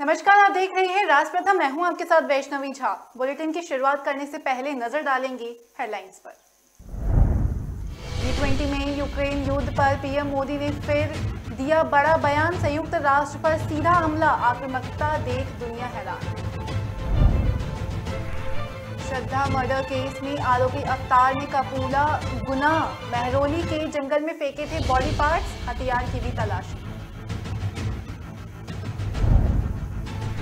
नमस्कार, आप देख रहे हैं राज प्रथम। मैं हूं आपके साथ वैष्णवी झा। बुलेटिन की शुरुआत करने से पहले नजर डालेंगे हेडलाइंस पर। G20 में यूक्रेन युद्ध पर पीएम मोदी ने फिर दिया बड़ा बयान। संयुक्त राष्ट्र पर सीधा हमला, आक्रामकता देख दुनिया हैरान। श्रद्धा मर्डर केस में आरोपी अवतार ने कबूला गुनाह। महरौली के जंगल में फेंके थे बॉडी पार्ट्स, हथियार की भी तलाशी।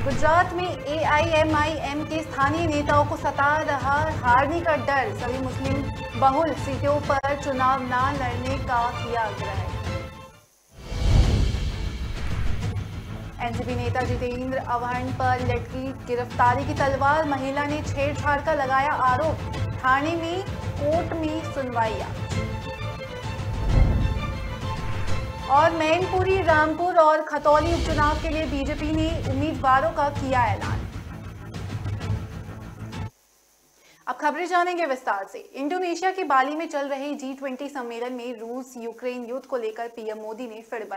गुजरात में एआईएमआईएम के स्थानीय नेताओं को सता रहा हारने का डर। सभी मुस्लिम बहुल सीटों पर चुनाव न लड़ने का किया आग्रह। एनसीपी नेता जितेंद्र अवहन पर लटकी गिरफ्तारी की तलवार। महिला ने छेड़छाड़ का लगाया आरोप। थाने में कोर्ट में सुनवाई आज। और मैनपुरी, रामपुर और खतौली उपचुनाव के लिए बीजेपी ने उम्मीदवारों का किया ऐलान। अब खबरें जानेंगे विस्तार से। इंडोनेशिया के बाली में चल रहे G20 सम्मेलन में रूस यूक्रेन युद्ध को लेकर पीएम मोदी ने फिर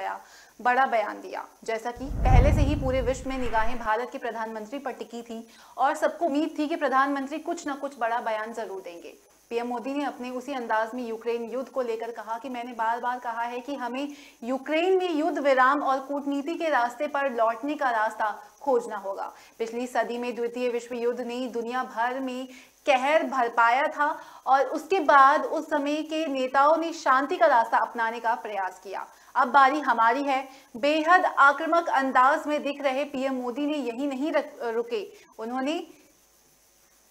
बड़ा बयान दिया। जैसा कि पहले से ही पूरे विश्व में निगाहें भारत के प्रधानमंत्री पर टिकी थी और सबको उम्मीद थी कि प्रधानमंत्री कुछ न कुछ बड़ा बयान जरूर देंगे। पीएम मोदी ने अपने उसी अंदाज में यूक्रेन युद्ध को लेकर कहा कि मैंने बार बार कहा है कि हमें यूक्रेन में युद्ध विराम और कूटनीति के रास्ते पर लौटने का रास्ता खोजना होगा। पिछली सदी में द्वितीय विश्व युद्ध ने दुनिया भर में कहर बरपाया था और उसके बाद उस समय के नेताओं ने शांति का रास्ता अपनाने का प्रयास किया। अब बारी हमारी है। बेहद आक्रामक अंदाज में दिख रहे पीएम मोदी ने यही नहीं रुके। उन्होंने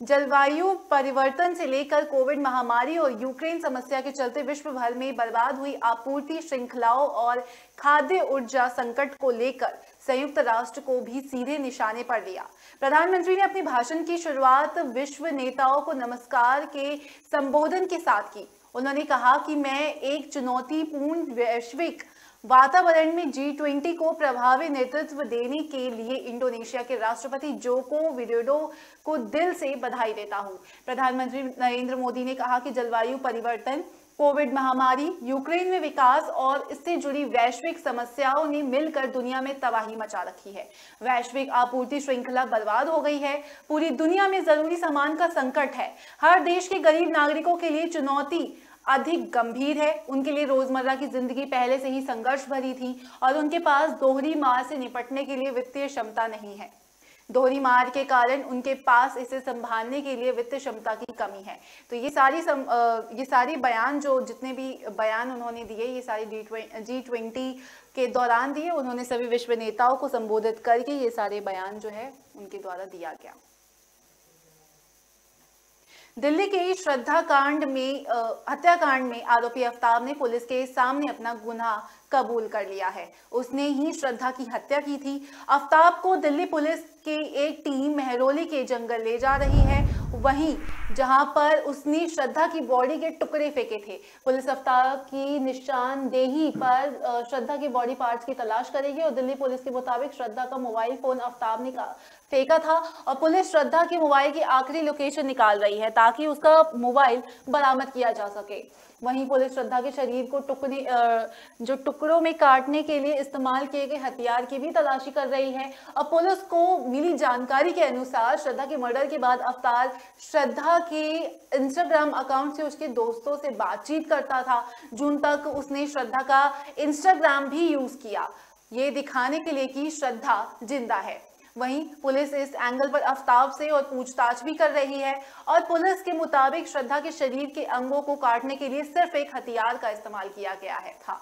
जलवायु परिवर्तन से लेकर कोविड महामारी और यूक्रेन समस्या के चलते विश्व भर में बर्बाद हुई आपूर्ति श्रृंखलाओं और खाद्य ऊर्जा संकट को लेकर संयुक्त राष्ट्र को भी सीधे निशाने पर लिया। प्रधानमंत्री ने अपने भाषण की शुरुआत विश्व नेताओं को नमस्कार के संबोधन के साथ की। उन्होंने कहा कि मैं एक चुनौतीपूर्ण वैश्विक वातावरण में G20 को प्रभावी नेतृत्व देने के लिए इंडोनेशिया के राष्ट्रपति जोको विडोडो को दिल से बधाई देता हूं। प्रधानमंत्री नरेंद्र मोदी ने कहा कि जलवायु परिवर्तन, कोविड महामारी, यूक्रेन में विकास और इससे जुड़ी वैश्विक समस्याओं ने मिलकर दुनिया में तबाही मचा रखी है। वैश्विक आपूर्ति श्रृंखला बर्बाद हो गई है। पूरी दुनिया में जरूरी सामान का संकट है। हर देश के गरीब नागरिकों के लिए चुनौती अधिक गंभीर है। उनके लिए रोजमर्रा की जिंदगी पहले से ही संघर्ष भरी थी और उनके पास दोहरी मार से निपटने के लिए वित्तीय क्षमता नहीं है। दोहरी मार के कारण उनके पास इसे संभालने के लिए वित्तीय क्षमता की कमी है। तो ये सारी बयान जितने भी बयान उन्होंने दिए, ये सारी G20 के दौरान दिए। उन्होंने सभी विश्व नेताओं को संबोधित करके ये सारे बयान जो है उनके द्वारा दिया गया। दिल्ली के हत्याकांड में आरोपी आफ्ताब ने पुलिस के सामने अपना गुनाह कबूल कर लिया है। उसने ही श्रद्धा की हत्या की थी। आफ्ताब को दिल्ली पुलिस की एक टीम महरौली के जंगल ले जा रही है, वहीं जहां पर उसने श्रद्धा की बॉडी के टुकड़े फेंके थे। पुलिस आफ्ताब की निशानदेही पर श्रद्धा के बॉडी पार्ट्स की तलाश करेगी और दिल्ली पुलिस के मुताबिक श्रद्धा का मोबाइल फोन आफ्ताब ने फेंका था और पुलिस श्रद्धा के मोबाइल की आखिरी लोकेशन निकाल रही है ताकि उसका मोबाइल बरामद किया जा सके। वहीं पुलिस श्रद्धा के शरीर को टुकड़ों में काटने के लिए इस्तेमाल किए गए हथियार की भी तलाशी कर रही है। और पुलिस को मिली जानकारी के अनुसार श्रद्धा के मर्डर के बाद अवतार श्रद्धा के इंस्टाग्राम अकाउंट से उसके दोस्तों से बातचीत करता था। जून तक उसने श्रद्धा का इंस्टाग्राम भी यूज किया, ये दिखाने के लिए कि श्रद्धा जिंदा है। वहीं पुलिस इस एंगल पर आफ्ताब से और पूछताछ भी कर रही है और पुलिस के मुताबिक श्रद्धा के शरीर के अंगों को काटने के लिए सिर्फ एक हथियार का इस्तेमाल किया गया था।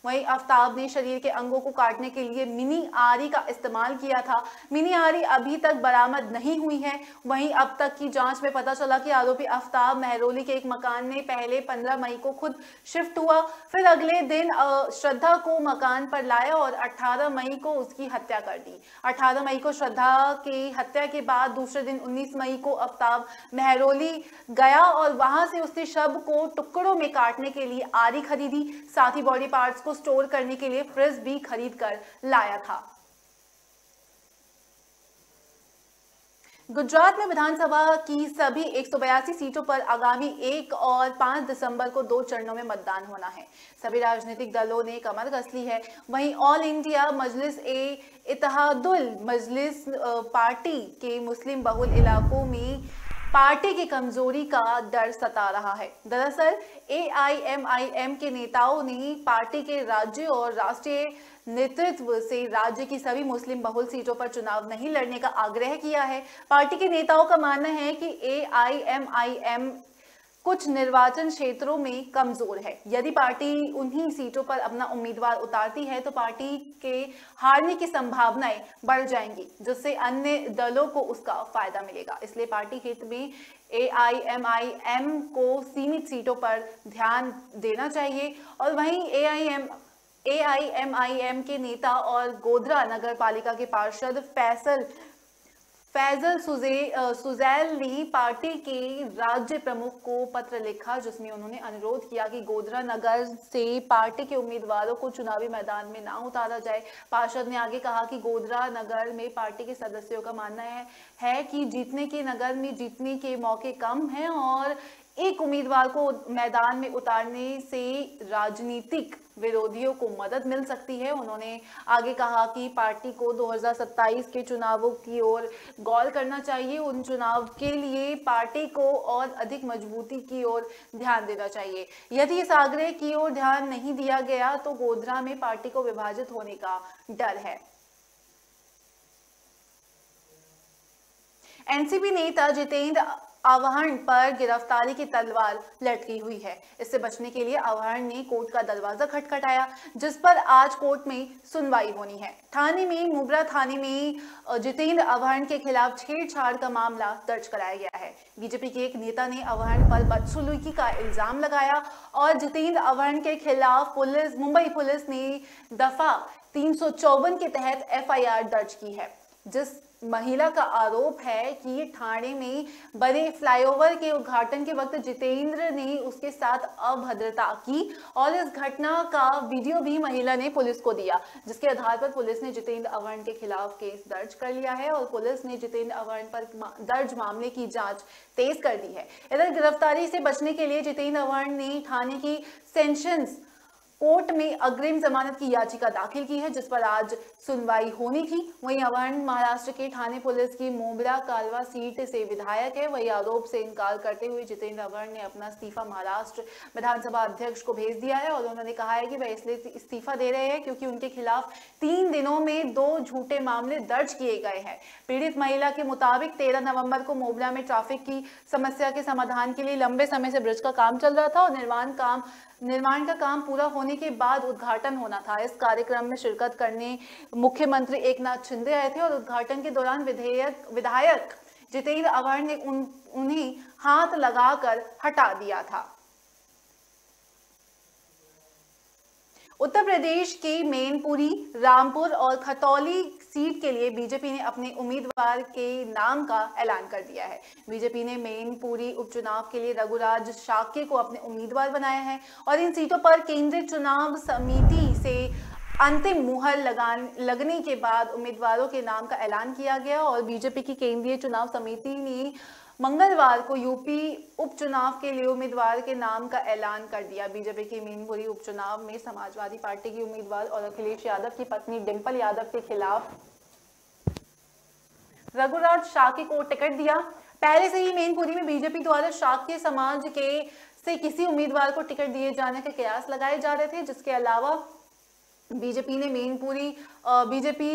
वहीं आफ्ताब ने शरीर के अंगों को काटने के लिए मिनी आरी का इस्तेमाल किया था। मिनी आरी अभी तक बरामद नहीं हुई है। वहीं अब तक की जांच में पता चला कि आरोपी आफ्ताब महरौली के एक मकान में पहले 15 मई को खुद शिफ्ट हुआ, फिर अगले दिन श्रद्धा को मकान पर लाया और 18 मई को उसकी हत्या कर दी। 18 मई को श्रद्धा की हत्या के बाद दूसरे दिन 19 मई को आफ्ताब महरौली गया और वहां से उसने शव को टुकड़ों में काटने के लिए आरी खरीदी, साथ ही बॉडी पार्ट्स को स्टोर करने के लिए फ्रिज भी खरीद कर लाया था। गुजरात में विधानसभा की सभी 182 सीटों पर आगामी 1 और 5 दिसंबर को 2 चरणों में मतदान होना है। सभी राजनीतिक दलों ने कमर कस ली है। वहीं ऑल इंडिया मजलिस ए इत्तेहादुल मजलिस पार्टी के मुस्लिम बहुल इलाकों में पार्टी की कमजोरी का डर सता रहा है। दरअसल AIMIM के नेताओं ने पार्टी के राज्य और राष्ट्रीय नेतृत्व से राज्य की सभी मुस्लिम बहुल सीटों पर चुनाव नहीं लड़ने का आग्रह किया है। पार्टी के नेताओं का मानना है कि AIMIM कुछ निर्वाचन क्षेत्रों में कमजोर है। यदि पार्टी उन्हीं सीटों पर अपना उम्मीदवार उतारती है तो पार्टी के हारने की संभावनाएं बढ़ जाएंगी, जिससे अन्य दलों को उसका फायदा मिलेगा। इसलिए पार्टी हित में AIMIM को सीमित सीटों पर ध्यान देना चाहिए। और वहीं AIMIM के नेता और गोधरा नगर पालिका के पार्षद फैजल सुजैल ने पार्टी के राज्य प्रमुख को पत्र लिखा, जिसमें उन्होंने अनुरोध किया कि गोधरा नगर से पार्टी के उम्मीदवारों को चुनावी मैदान में ना उतारा जाए। पार्षद ने आगे कहा कि गोधरा नगर में पार्टी के सदस्यों का मानना है कि जीतने के नगर में जीतने के मौके कम हैं और एक उम्मीदवार को मैदान में उतारने से राजनीतिक विरोधियों को मदद मिल सकती है। उन्होंने आगे कहा कि पार्टी को 2027 के चुनावों की ओर गौर करना चाहिए। उन चुनाव के लिए पार्टी को और अधिक मजबूती की ओर ध्यान देना चाहिए। यदि इस आग्रह की ओर ध्यान नहीं दिया गया तो गोधरा में पार्टी को विभाजित होने का डर है। एनसीपी नेता जितेंद्र अवाहन पर गिरफ्तारी की तलवार लटकी हुई है। इससे बचने के लिए अवाहन ने कोर्ट का दरवाजा खटखटाया, जिस पर आज कोर्ट में सुनवाई होनी है। मुब्रा थाने में जितेंद्र अवाहन के खिलाफ छेड़छाड़ का मामला दर्ज कराया गया है। बीजेपी के एक नेता ने अवाहन पर बदसलूकी का इल्जाम लगाया और जितेंद्र अवाहन के खिलाफ मुंबई पुलिस ने दफा 354 के तहत FIR दर्ज की है। जिस महिला का आरोप है कि ठाणे में बने फ्लाईओवर के उद्घाटन के वक्त जितेंद्र ने उसके साथ अभद्रता की और इस घटना का वीडियो भी महिला ने पुलिस को दिया, जिसके आधार पर पुलिस ने जितेंद्र अवाहन के खिलाफ केस दर्ज कर लिया है और पुलिस ने जितेंद्र अवाहन पर दर्ज मामले की जांच तेज कर दी है। इधर गिरफ्तारी से बचने के लिए जितेंद्र अवाहन ने ठाणे की सेशंस कोर्ट में अग्रिम जमानत की याचिका दाखिल की है, जिस पर आज सुनवाई होनी थी। वहीं अवाहन महाराष्ट्र के ठाणे पुलिस की मोबरा कालवा सीट से विधायक है। वही आरोप से इनकार करते हुए जितेंद्र अवाहन ने अपना इस्तीफा महाराष्ट्र विधानसभा अध्यक्ष को भेज दिया है और उन्होंने कहा है कि वह इसलिए इस्तीफा दे रहे हैं क्योंकि उनके खिलाफ 3 दिनों में 2 झूठे मामले दर्ज किए गए हैं। पीड़ित महिला के मुताबिक 13 नवंबर को मोबरा में ट्रैफिक की समस्या के समाधान के लिए लंबे समय से ब्रिज का काम चल रहा था और निर्माण का काम पूरा होने के बाद उद्घाटन होना था। इस कार्यक्रम में शिरकत करने मुख्यमंत्री एकनाथ शिंदे आए थे और उद्घाटन के दौरान विधायक जितेंद्र अवाहन ने उन्हें हाथ लगाकर हटा दिया था। उत्तर प्रदेश के मैनपुरी, रामपुर और खतौली सीट के लिए बीजेपी ने अपने उम्मीदवार के नाम का ऐलान कर दिया है। बीजेपी ने मैनपुरी उपचुनाव के लिए रघुराज शाक्य को अपने उम्मीदवार बनाया है और इन सीटों पर केंद्रीय चुनाव समिति से अंतिम मुहर लगने के बाद उम्मीदवारों के नाम का ऐलान किया गया और बीजेपी की केंद्रीय चुनाव समिति ने मंगलवार को यूपी उपचुनाव के लिए उम्मीदवार के नाम का ऐलान कर दिया। बीजेपी के मैनपुरी उपचुनाव में समाजवादी पार्टी की उम्मीदवार और अखिलेश यादव की पत्नी डिंपल यादव के खिलाफ रघुराज शाक्य को टिकट दिया। पहले से ही मैनपुरी में बीजेपी द्वारा शाक्य समाज से किसी उम्मीदवार को टिकट दिए जाने के कयास लगाए जा रहे थे। जिसके अलावा बीजेपी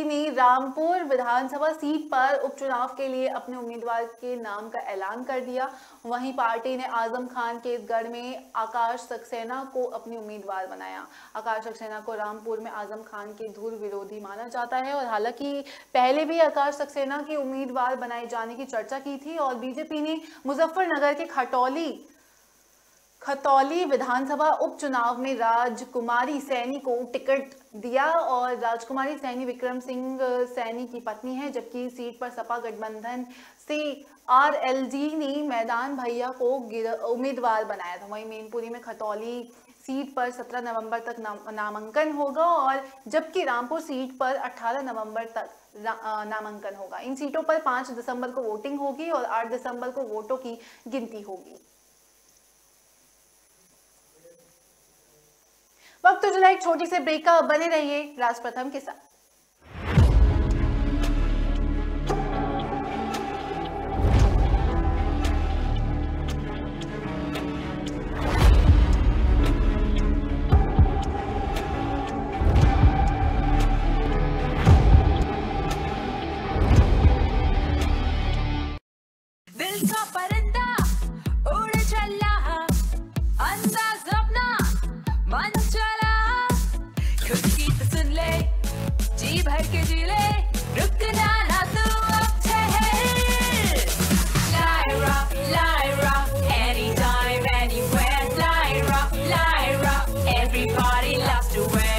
ने रामपुर विधानसभा सीट पर उपचुनाव के लिए अपने उम्मीदवार के नाम का ऐलान कर दिया। वहीं पार्टी ने आजम खान के गढ़ में आकाश सक्सेना को अपनी उम्मीदवार बनाया। आकाश सक्सेना को रामपुर में आजम खान के धुर विरोधी माना जाता है और हालांकि पहले भी आकाश सक्सेना के उम्मीदवार बनाए जाने की चर्चा की थी और बीजेपी ने मुजफ्फरनगर के खतौली विधानसभा उपचुनाव में राजकुमारी सैनी को टिकट दिया और राजकुमारी सैनी विक्रम सिंह सैनी की पत्नी है, जबकि सीट पर सपा गठबंधन से RLD ने मैदान भैया को उम्मीदवार बनाया था। वहीं मैनपुरी में खतौली सीट पर 17 नवंबर तक नामांकन होगा और जबकि रामपुर सीट पर 18 नवंबर तक नामांकन होगा। इन सीटों पर 5 दिसंबर को वोटिंग होगी और 8 दिसंबर को वोटों की गिनती होगी। वक्त तो चला एक छोटी सी ब्रेक का, बने रहिए राज प्रथम के साथ।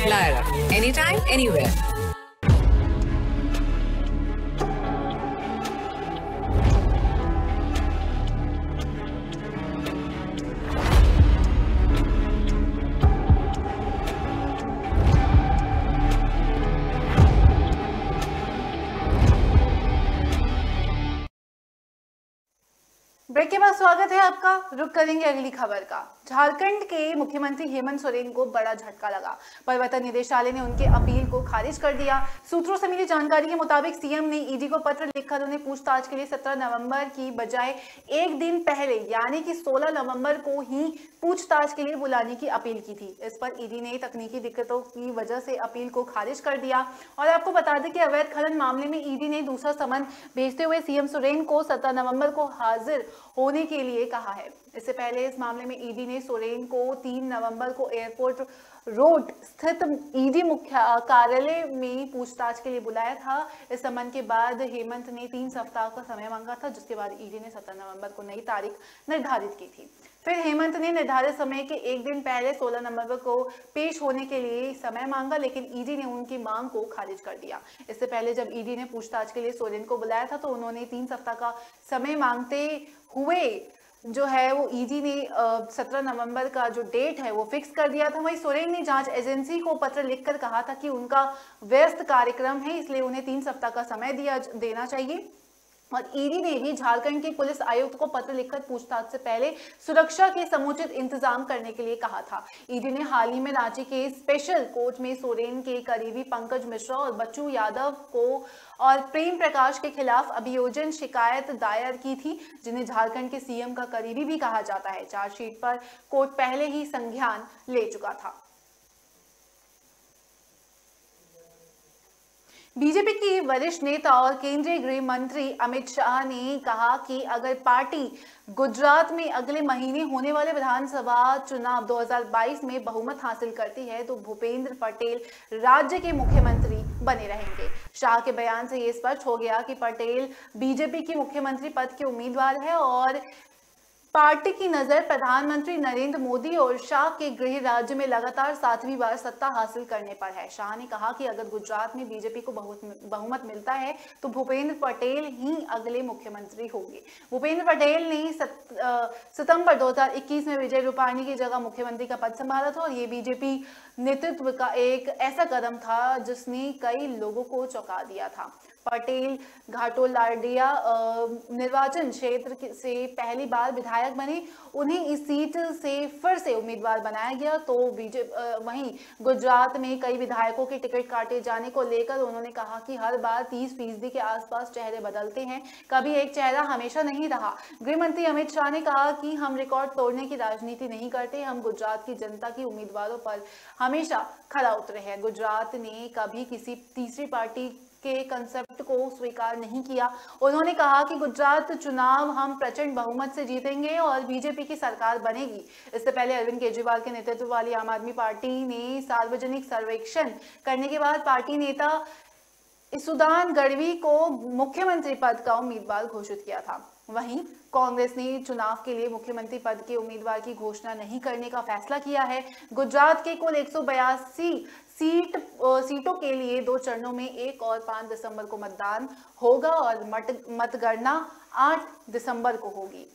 Lyra, anytime, anywhere. ब्रेक के बाद स्वागत है आपका। रुक करेंगे अगली खबर का। झारखंड के मुख्यमंत्री हेमंत सोरेन को बड़ा झटका लगा। प्रवर्तन निदेशालय ने उनके अपील को खारिज कर दिया। सूत्रों से मिली जानकारी के मुताबिक सीएम ने ईडी को पत्र लिखकर उन्हें पूछताछ के लिए 17 नवंबर की बजाय एक दिन पहले यानी कि 16 नवंबर को ही पूछताछ के लिए बुलाने की अपील की थी। इस पर ईडी ने तकनीकी दिक्कतों की वजह से अपील को खारिज कर दिया। और आपको बता दें कि अवैध खनन मामले में ईडी ने दूसरा समन भेजते हुए सीएम सोरेन को 17 नवंबर को हाजिर होने के लिए कहा है। इससे पहले इस मामले में ईडी ने सोरेन को 3 नवंबर को एयरपोर्ट रोड स्थित ईडी मुख्य कार्यालय में पूछताछ के लिए बुलाया था। इस समन के बाद हेमंत ने 3 सप्ताह का समय मांगा था, जिसके बाद ईडी ने 17 नवंबर को नई तारीख निर्धारित की थी। फिर हेमंत ने निर्धारित समय के एक दिन पहले 16 नवंबर को पेश होने के लिए समय मांगा, लेकिन ईडी ने उनकी मांग को खारिज कर दिया। इससे पहले जब ईडी ने पूछताछ के लिए सोरेन को बुलाया था तो उन्होंने 3 सप्ताह का समय मांगते हुए जो है वो ईडी ने 17 नवंबर का जो डेट है वो फिक्स कर दिया था। वहीं सोरेन ने जांच एजेंसी को पत्र लिखकर कहा था कि उनका व्यस्त कार्यक्रम है, इसलिए उन्हें 3 सप्ताह का समय देना चाहिए। और ईडी ने भी झारखंड के पुलिस आयुक्त को पत्र लिखकर पूछताछ से पहले सुरक्षा के समुचित इंतजाम करने के लिए कहा था। ईडी ने हाल ही में रांची के स्पेशल कोर्ट में सोरेन के करीबी पंकज मिश्रा और बच्चू यादव को और प्रेम प्रकाश के खिलाफ अभियोजन शिकायत दायर की थी, जिन्हें झारखंड के सीएम का करीबी भी कहा जाता है। चार्जशीट पर कोर्ट पहले ही संज्ञान ले चुका था। बीजेपी की वरिष्ठ नेता और केंद्रीय गृह मंत्री अमित शाह ने कहा कि अगर पार्टी गुजरात में अगले महीने होने वाले विधानसभा चुनाव 2022 में बहुमत हासिल करती है तो भूपेंद्र पटेल राज्य के मुख्यमंत्री बने रहेंगे। शाह के बयान से ये स्पष्ट हो गया कि पटेल बीजेपी की मुख्यमंत्री पद के उम्मीदवार है और पार्टी की नजर प्रधानमंत्री नरेंद्र मोदी और शाह के गृह राज्य में लगातार 7वीं बार सत्ता हासिल करने पर है। शाह ने कहा कि अगर गुजरात में बीजेपी को बहुमत मिलता है तो भूपेंद्र पटेल ही अगले मुख्यमंत्री होंगे। भूपेंद्र पटेल ने सितंबर 2021 में विजय रूपाणी की जगह मुख्यमंत्री का पद संभाला था और ये बीजेपी नेतृत्व का एक ऐसा कदम था जिसने कई लोगों को चौंका दिया था। पटेल घाटोलाडिया निर्वाचन क्षेत्र से पहली बार विधायक बने, उन्हें इस सीट से फिर से उम्मीदवार बनाया गया। तो वहीं गुजरात में कई विधायकों के टिकट काटे जाने को लेकर उन्होंने कहा कि हर बार 30% के आसपास चेहरे बदलते हैं, कभी एक चेहरा हमेशा नहीं रहा। गृह मंत्री अमित शाह ने कहा कि हम रिकॉर्ड तोड़ने की राजनीति नहीं करते, हम गुजरात की जनता की उम्मीदवारों पर हमेशा खरा उतरे हैं। गुजरात ने कभी किसी तीसरी पार्टी के कंसेप्ट को स्वीकार नहीं किया। उन्होंने कहा कि गुजरात चुनाव हम प्रचंड बहुमत से जीतेंगे और बीजेपी की सरकार बनेगी। इससे पहले अरविंद केजरीवाल के नेतृत्व वाली आम आदमी पार्टी ने सार्वजनिक सर्वेक्षण करने के बाद पार्टी नेता इसुदान गढ़वी को मुख्यमंत्री पद का उम्मीदवार घोषित किया था। वहीं कांग्रेस ने चुनाव के लिए मुख्यमंत्री पद के उम्मीदवार की घोषणा नहीं करने का फैसला किया है। गुजरात के कुल 182 सीटों के लिए 2 चरणों में 1 और 5 दिसंबर को मतदान होगा और मतगणना 8 दिसंबर को होगी।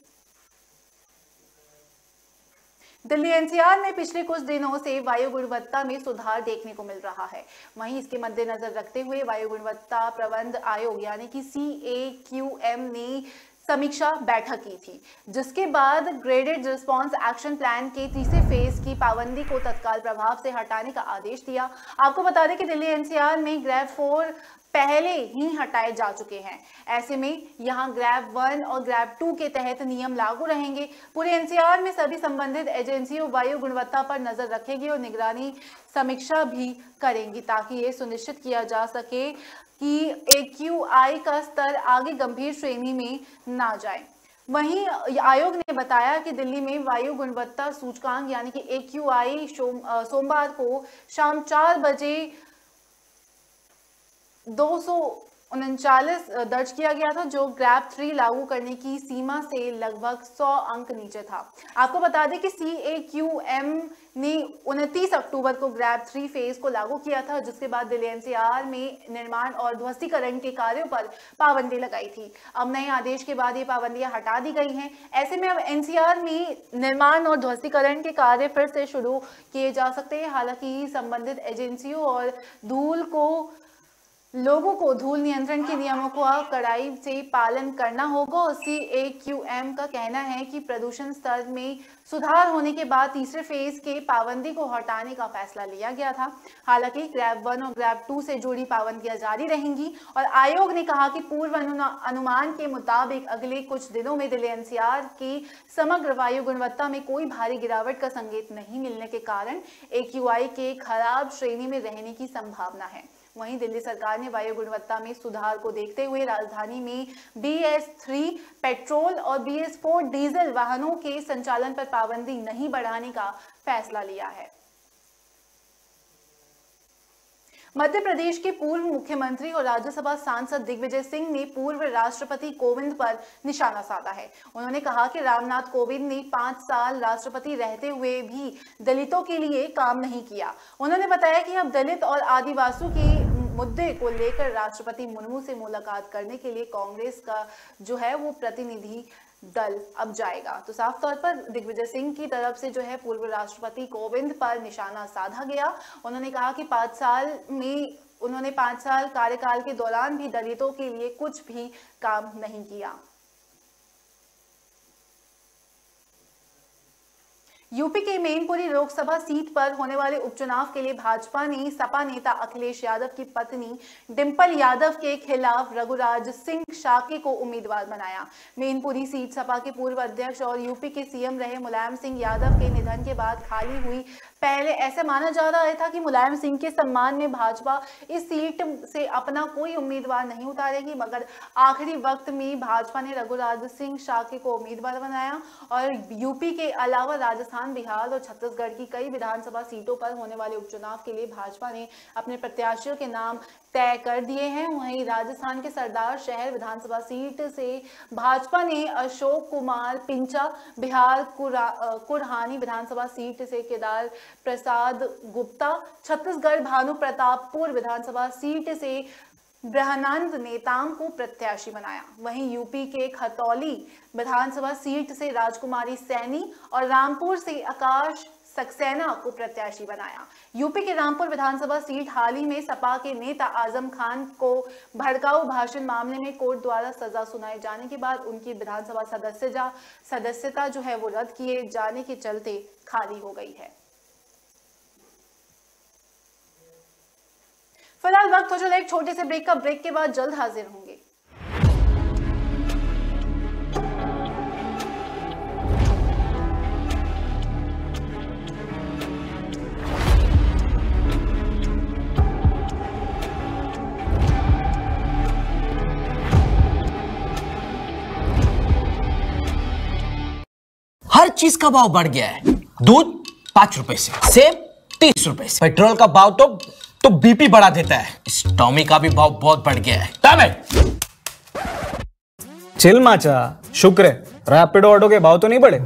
दिल्ली एनसीआर में पिछले कुछ दिनों से वायु गुणवत्ता में सुधार देखने को मिल रहा है। वहीं इसके मद्देनजर रखते हुए वायु गुणवत्ता प्रबंध आयोग यानी कि CAQM ने समीक्षा बैठक की थी, जिसके बाद ग्रेडेड रिस्पांस एक्शन प्लान के तीसरे फेज की पाबंदी को तत्काल प्रभाव से हटाने का आदेश दिया। आपको बता दें कि दिल्ली एनसीआर में ग्रेड 4 पहले ही हटाए जा चुके हैं। ऐसे में यहां ग्रेड 1 और ग्रेड 2 के तहत नियम लागू रहेंगे। पूरे एनसीआर में सभी संबंधित एजेंसियों वायु गुणवत्ता पर नजर रखेगी और निगरानी समीक्षा भी करेंगी, ताकि ये सुनिश्चित किया जा सके कि AQI का स्तर आगे गंभीर श्रेणी में ना जाए। वहीं आयोग ने बताया कि दिल्ली में वायु गुणवत्ता सूचकांक यानी कि AQI सोमवार को शाम 4 बजे 239 दर्ज किया गया था, जो ग्रेड 3 लागू करने की सीमा से लगभग 100 अंक नीचे था। आपको बता दें कि CAQM ने 29 अक्टूबर को ग्रेड 3 फेज को लागू किया था, जिसके बाद दिल्ली एनसीआर में निर्माण और ध्वस्तीकरण के कार्यों पर पाबंदी लगाई थी। अब नए आदेश के बाद ये पाबंदियां हटा दी गई हैं। ऐसे में अब एनसीआर में निर्माण और ध्वस्तीकरण के कार्य फिर से शुरू किए जा सकते हैं। हालांकि संबंधित एजेंसियों और लोगों को धूल नियंत्रण के नियमों को कड़ाई से पालन करना होगा। और CAQM का कहना है कि प्रदूषण स्तर में सुधार होने के बाद तीसरे फेज के पाबंदी को हटाने का फैसला लिया गया था। हालांकि ग्रेड 1 और ग्रेड 2 से जुड़ी पाबंदियां जारी रहेंगी और आयोग ने कहा कि पूर्व अनुमान के मुताबिक अगले कुछ दिनों में दिल्ली एनसीआर की समग्र वायु गुणवत्ता में कोई भारी गिरावट का संकेत नहीं मिलने के कारण AQI के खराब श्रेणी में रहने की संभावना है। वहीं दिल्ली सरकार ने वायु गुणवत्ता में सुधार को देखते हुए राजधानी में BS3 पेट्रोल और BS4 डीजल वाहनों के संचालन पर पाबंदी नहीं बढ़ाने का फैसला लिया है। मध्य प्रदेश के पूर्व मुख्यमंत्री और राज्यसभा सांसद दिग्विजय सिंह ने पूर्व राष्ट्रपति कोविंद पर निशाना साधा है। उन्होंने कहा कि रामनाथ कोविंद ने 5 साल राष्ट्रपति रहते हुए भी दलितों के लिए काम नहीं किया। उन्होंने बताया कि अब दलित और आदिवासियों के मुद्दे को लेकर राष्ट्रपति मुर्मू से मुलाकात करने के लिए कांग्रेस का जो है वो प्रतिनिधि दल अब जाएगा। तो साफ तौर पर दिग्विजय सिंह की तरफ से जो है पूर्व राष्ट्रपति कोविंद पर निशाना साधा गया। उन्होंने कहा कि 5 साल कार्यकाल के दौरान भी दलितों के लिए कुछ भी काम नहीं किया। यूपी के मैनपुरी लोकसभा सीट पर होने वाले उपचुनाव के लिए भाजपा ने सपा नेता अखिलेश यादव की पत्नी डिंपल यादव के खिलाफ रघुराज सिंह शाके को उम्मीदवार बनाया। मैनपुरी सीट सपा के पूर्व अध्यक्ष और यूपी के CM रहे मुलायम सिंह यादव के निधन के बाद खाली हुई। पहले ऐसा माना जा रहा था कि मुलायम सिंह के सम्मान में भाजपा इस सीट से अपना कोई उम्मीदवार नहीं उतारेगी, मगर आखिरी वक्त में भाजपा ने रघुराज सिंह शाके को उम्मीदवार बनाया और यूपी के अलावा राजस्थान, बिहार और छत्तीसगढ़ की कई विधानसभा सीटों पर होने वाले उपचुनाव के लिए भाजपा ने अपने प्रत्याशियों के नाम तय कर दिए हैं। वहीं राजस्थान के सरदार शहर विधानसभा सीट से भाजपा ने अशोक कुमार पिंचा, बिहार कुरहानी विधानसभा सीट से केदार प्रसाद गुप्ता, छत्तीसगढ़ भानु प्रतापपुर विधानसभा सीट से ब्रह्मानंद नेताम को प्रत्याशी बनाया। वहीं यूपी के खतौली विधानसभा सीट से राजकुमारी सैनी और रामपुर से आकाश सक्सेना को प्रत्याशी बनाया। यूपी के रामपुर विधानसभा सीट हाल ही में सपा के नेता आजम खान को भड़काऊ भाषण मामले में कोर्ट द्वारा सजा सुनाए जाने के बाद उनकी विधानसभा सदस्यता जो है वो रद्द किए जाने के चलते खाली हो गई है। फिलहाल वक्त हो चला एक छोटे से ब्रेक का। ब्रेक के बाद जल्द हाजिर होंगे। हर चीज का भाव बढ़ गया है। दूध 5 रुपए से, सेब 30 रुपए से, पेट्रोल का भाव तो बीपी बढ़ा देता है। इस टॉमी का भी भाव बहुत बढ़ गया है। चिल माचा, शुक्र है रैपिडो ऑटो के भाव तो नहीं बढ़े।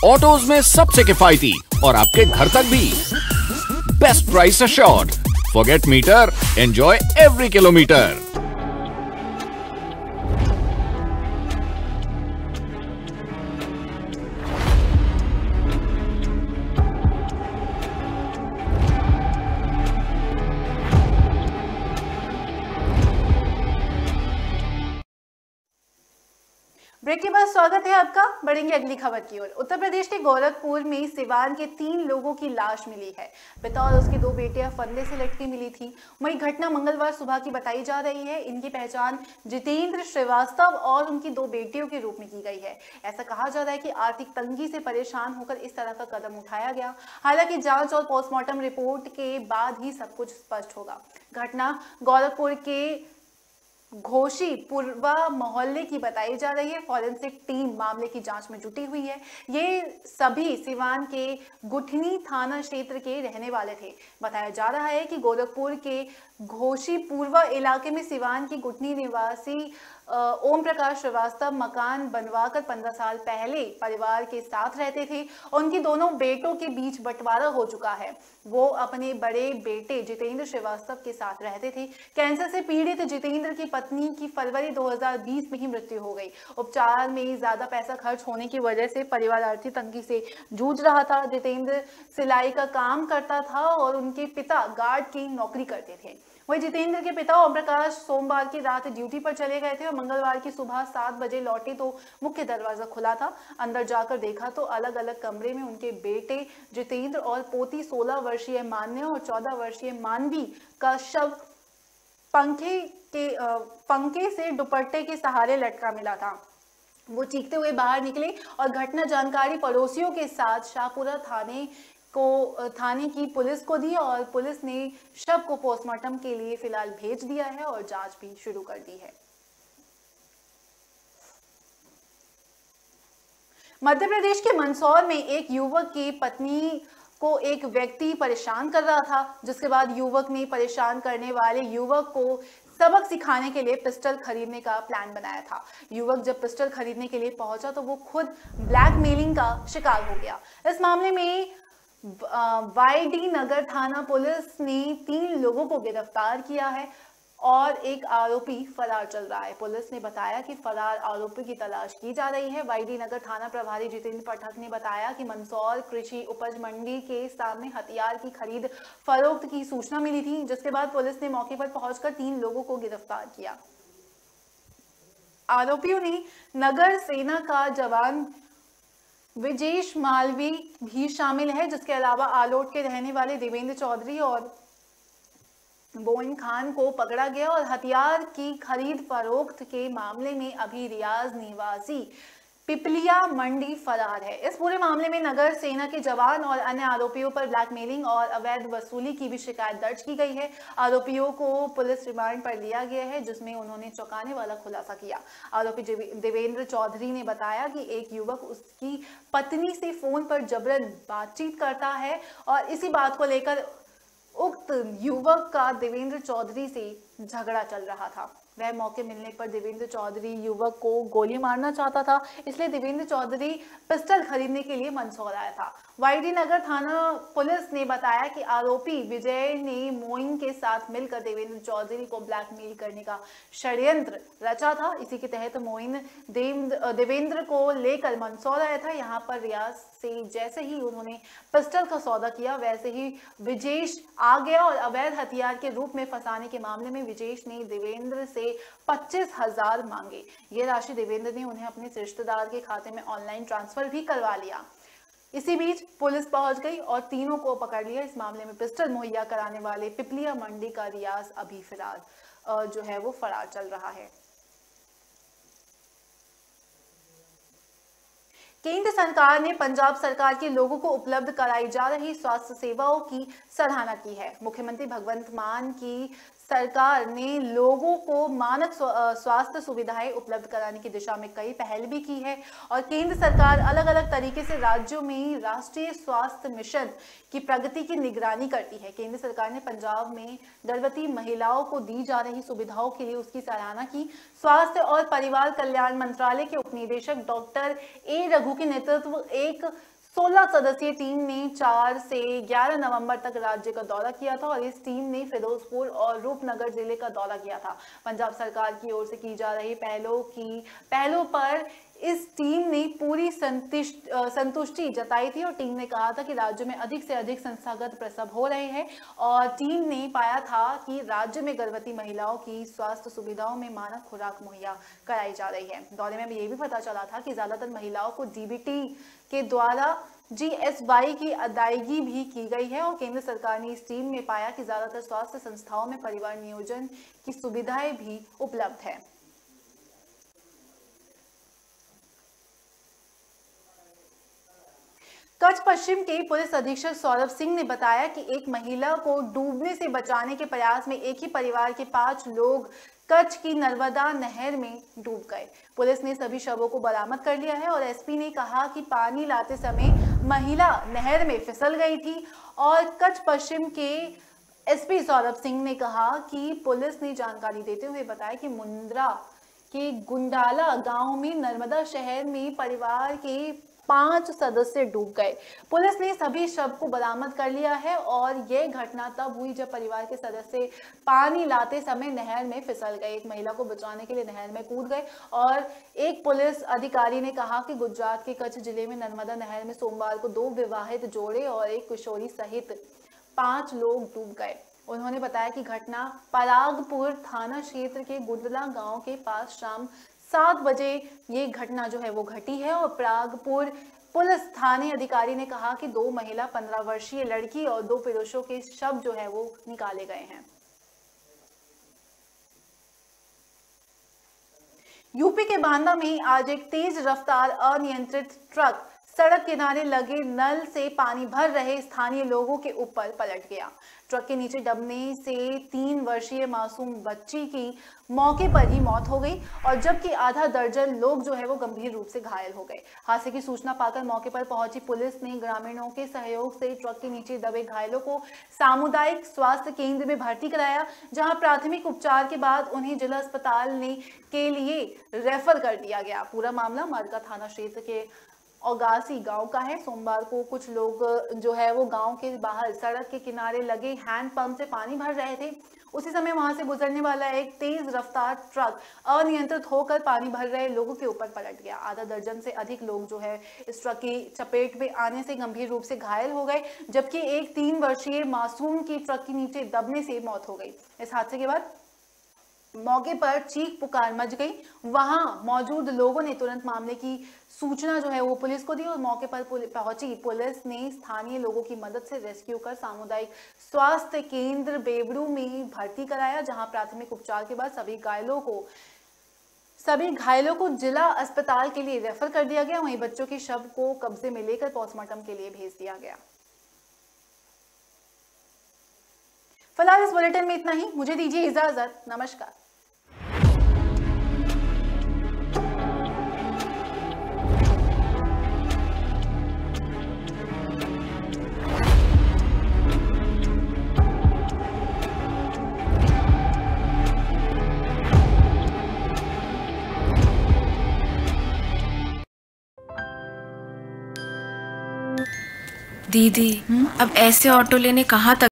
ऑटोज में सबसे किफायती और आपके घर तक भी best price assured. Forget meter, enjoy every kilometre. Break के बाद स्वागत है आपका। बढ़ेंगे अगली खबर की ओर। उत्तर प्रदेश के गोरखपुर में सिवान के 3 लोगों की लाश मिली है। पिता और उसकी 2 बेटियां फंदे से लटकी मिली थी। वहीं घटना मंगलवार सुबह की बताई जा रही है। इनकी पहचान जितेंद्र श्रीवास्तव और उनकी 2 बेटियों के रूप में की गई है। ऐसा कहा जा रहा है कि आर्थिक तंगी से परेशान होकर इस तरह का कदम उठाया गया। हालांकि जांच और पोस्टमार्टम रिपोर्ट के बाद ही सब कुछ स्पष्ट होगा। घटना गोरखपुर के घोशीपुरवा मोहल्ले की बताई जा रही है। फॉरेंसिक टीम मामले की जांच में जुटी हुई है। ये सभी सिवान के गुठनी थाना क्षेत्र के रहने वाले थे। बताया जा रहा है कि गोरखपुर के घोशीपुरवा इलाके में सिवान की गुठनी निवासी ओम प्रकाश श्रीवास्तव मकान बनवाकर 15 साल पहले परिवार के साथ रहते थे। उनकी दोनों बेटों के बीच बंटवारा हो चुका है। वो अपने बड़े बेटे जितेंद्र श्रीवास्तव के साथ रहते थे। कैंसर से पीड़ित जितेंद्र की पत्नी की फरवरी 2020 में ही मृत्यु हो गई। उपचार में ज्यादा पैसा खर्च होने की वजह से परिवार आर्थिक तंगी से जूझ रहा था। जितेंद्र सिलाई का काम करता था और उनके पिता गार्ड की नौकरी करते थे। वही जितेंद्र के पिता ओम प्रकाश सोमवार की रात ड्यूटी पर चले गए थे और मंगलवार की सुबह 7 बजे लौटे तो मुख्य दरवाजा खुला था। अंदर जाकर देखा तो अलग अलग कमरे में उनके बेटे जितेंद्र और पोती 16 वर्षीय मान्य और 14 वर्षीय मानवी का शव पंखे से दुपट्टे के सहारे लटका मिला था। वो चीखते हुए बाहर निकले और घटना जानकारी पड़ोसियों के साथ शाहपुरा थाने की पुलिस को दी और पुलिस ने शव को पोस्टमार्टम के लिए फिलहाल भेज दिया है और जांच भी शुरू कर दी है। मध्य प्रदेश के मंदसौर में एक युवक की पत्नी को एक व्यक्ति परेशान कर रहा था, जिसके बाद युवक ने परेशान करने वाले युवक को सबक सिखाने के लिए पिस्टल खरीदने का प्लान बनाया था। युवक जब पिस्टल खरीदने के लिए पहुंचा तो वो खुद ब्लैकमेलिंग का शिकार हो गया। इस मामले में वाईडी नगर थाना पुलिस ने 3 लोगों को गिरफ्तार किया है और एक आरोपी फरार चल रहा है। पुलिस ने बताया कि फरार आरोपी की तलाश की जा रही है। वाईडी नगर थाना प्रभारी जितेंद्र पाठक ने बताया कि मंदसौर कृषि उपज मंडी के सामने हथियार की खरीद फरोख्त की सूचना मिली थी, जिसके बाद पुलिस ने मौके पर पहुंचकर 3 लोगों को गिरफ्तार किया। आरोपियों ने नगर सेना का जवान विजेश मालवी भी शामिल है, जिसके अलावा आलोट के रहने वाले देवेंद्र चौधरी और बोइन खान को पकड़ा गया और हथियार की खरीद फरोख्त के मामले में अभी रियाज निवासी पिपलिया मंडी फरार है। इस पूरे मामले में नगर सेना के जवान और अन्य आरोपियों पर ब्लैकमेलिंग और अवैध वसूली की भी शिकायत दर्ज की गई है। आरोपियों को पुलिस रिमांड पर लिया गया है, जिसमें उन्होंने चौंकाने वाला खुलासा किया। आरोपी देवेंद्र चौधरी ने बताया कि एक युवक उसकी पत्नी से फोन पर जबरन बातचीत करता है और इसी बात को लेकर उक्त युवक का देवेंद्र चौधरी से झगड़ा चल रहा था। वह मौके मिलने पर देवेंद्र चौधरी युवक को गोली मारना चाहता था, इसलिए देवेंद्र चौधरी पिस्टल खरीदने के लिए मंदसौर आया था। वाईडी नगर थाना पुलिस ने बताया कि आरोपी विजय ने मोइन के साथ मिलकर देवेंद्र चौधरी को ब्लैकमेल करने का षड्यंत्र रचा था। इसी के तहत मोइन देवेंद्र को लेकर मंदसौर आया था। यहाँ पर रियाज से जैसे ही उन्होंने पिस्टल का सौदा किया, वैसे ही विजेश आ गया और अवैध हथियार के रूप में फंसाने के मामले में विजेश ने देवेंद्र से 25,000 मांगे। ये राशि देवेंद्र ने उन्हें अपने रिश्तेदार के खाते में ऑनलाइन ट्रांसफर भी करवा लिया। इसी बीच पुलिस पहुंच गई और तीनों को पकड़ लिया। इस मामले में पिस्टल मुहैया कराने वाले पिपलिया मंडी का रियाज अभी फिलहाल जो है वो फरार चल रहा है। केंद्र सरकार ने पंजाब सरकार के लोगों को उपलब्ध कराई जा रही स्वास्थ्य सेवाओं की सराहना की है। मुख्यमंत्री भगवंत मान की सरकार ने लोगों को मानक स्वास्थ्य सुविधाएं उपलब्ध कराने की दिशा में कई पहल भी की है और केंद्र सरकार अलग अलग तरीके से राज्यों में राष्ट्रीय स्वास्थ्य मिशन की प्रगति की निगरानी करती है। केंद्र सरकार ने पंजाब में गर्भवती महिलाओं को दी जा रही सुविधाओं के लिए उसकी सराहना की। स्वास्थ्य और परिवार कल्याण मंत्रालय के उपनिदेशक डॉक्टर ए रघु के नेतृत्व एक 16 सदस्यीय टीम ने 4 से 11 नवंबर तक राज्य का दौरा किया था और इस टीम ने फिरोजपुर और रूपनगर जिले का दौरा किया था। पंजाब सरकार की ओर से की जा रही पहलों पर इस टीम ने पूरी संतुष्टि जताई थी और टीम ने कहा था कि राज्य में अधिक से अधिक संस्थागत प्रसव हो रहे हैं और टीम ने पाया था कि राज्य में गर्भवती महिलाओं की स्वास्थ्य सुविधाओं में मानक खुराक मुहैया कराई जा रही है। दौरे में ये भी पता चला था कि ज्यादातर महिलाओं को डीबीटी के द्वारा GSY की अदायगी भी की गई है और केंद्र सरकार ने इस टीम में पाया कि ज्यादातर स्वास्थ्य संस्थाओं में परिवार नियोजन की सुविधाएं भी उपलब्ध है। कच्छ पश्चिम के पुलिस अधीक्षक सौरभ सिंह ने बताया कि एक महिला को डूबने से बचाने के प्रयास में एक ही परिवार के 5 लोग कच्छ की नर्मदा नहर में डूब गए। पुलिस ने सभी शवों को बरामद कर लिया है और एसपी ने कहा कि पानी लाते समय महिला नहर में फिसल गई थी और कच्छ पश्चिम के एसपी सौरभ सिंह ने कहा कि पुलिस ने जानकारी देते हुए बताया कि मुंद्रा के गुंडाला गांव में नर्मदा शहर में परिवार के 5 सदस्य डूब गए। पुलिस ने सभी शव को बरामद कर लिया है और यह घटना तब हुई जब परिवार के सदस्य पानी लाते समय नहर में फिसल गए। एक महिला को बचाने के लिए नहर में कूद गए और एक पुलिस अधिकारी ने कहा कि गुजरात के कच्छ जिले में नर्मदा नहर में सोमवार को 2 विवाहित जोड़े और एक किशोरी सहित 5 लोग डूब गए। उन्होंने बताया कि घटना परागपुर थाना क्षेत्र के गुंडला गांव के पास शाम 7 बजे ये घटना जो है वो घटी है और परागपुर पुलिस थाने अधिकारी ने कहा कि 2 महिला 15 वर्षीय लड़की और 2 पुरुषों के शव जो है वो निकाले गए हैं। यूपी के बांदा में आज एक तेज रफ्तार अनियंत्रित ट्रक सड़क किनारे लगे नल से पानी भर रहे स्थानीय लोगों के ऊपर पलट गया। ट्रक के नीचे दबने से 3 वर्षीय मासूम बच्ची की मौके पर ही मौत हो गई और जबकि आधा दर्जन लोग जो है वो गंभीर रूप से घायल हो गए। हादसे की सूचना पाकर मौके पर पहुंची पुलिस ने ग्रामीणों के सहयोग से ट्रक के नीचे दबे घायलों को सामुदायिक स्वास्थ्य केंद्र में भर्ती कराया, जहां प्राथमिक उपचार के बाद उन्हें जिला अस्पताल के लिए रेफर कर दिया गया। पूरा मामला मरका थाना क्षेत्र के औगासी गांव का है। सोमवार को कुछ लोग जो है वो गांव के बाहर सड़क के किनारे लगे हैंडपंप से पानी भर रहे थे। उसी समय वहां से गुजरने वाला एक तेज रफ्तार ट्रक अनियंत्रित होकर पानी भर रहे लोगों के ऊपर पलट गया। आधा दर्जन से अधिक लोग जो है इस ट्रक की चपेट में आने से गंभीर रूप से घायल हो गए, जबकि एक 3 वर्षीय मासूम की ट्रक के नीचे दबने से मौत हो गई। इस हादसे के बाद मौके पर चीख पुकार मच गई। वहां मौजूद लोगों ने तुरंत मामले की सूचना जो है वो पुलिस को दी और मौके पर पहुंची पुलिस ने स्थानीय लोगों की मदद से रेस्क्यू कर सामुदायिक स्वास्थ्य केंद्र बेबड़ू में भर्ती कराया, जहां प्राथमिक उपचार के बाद सभी घायलों को जिला अस्पताल के लिए रेफर कर दिया गया। वहीं बच्चों के शव को कब्जे में लेकर पोस्टमार्टम के लिए भेज दिया गया। फिलहाल इस बुलेटिन में इतना ही। मुझे दीजिए इजाजत। नमस्कार। दीदी अब ऐसे ऑटो लेने कहाँ तक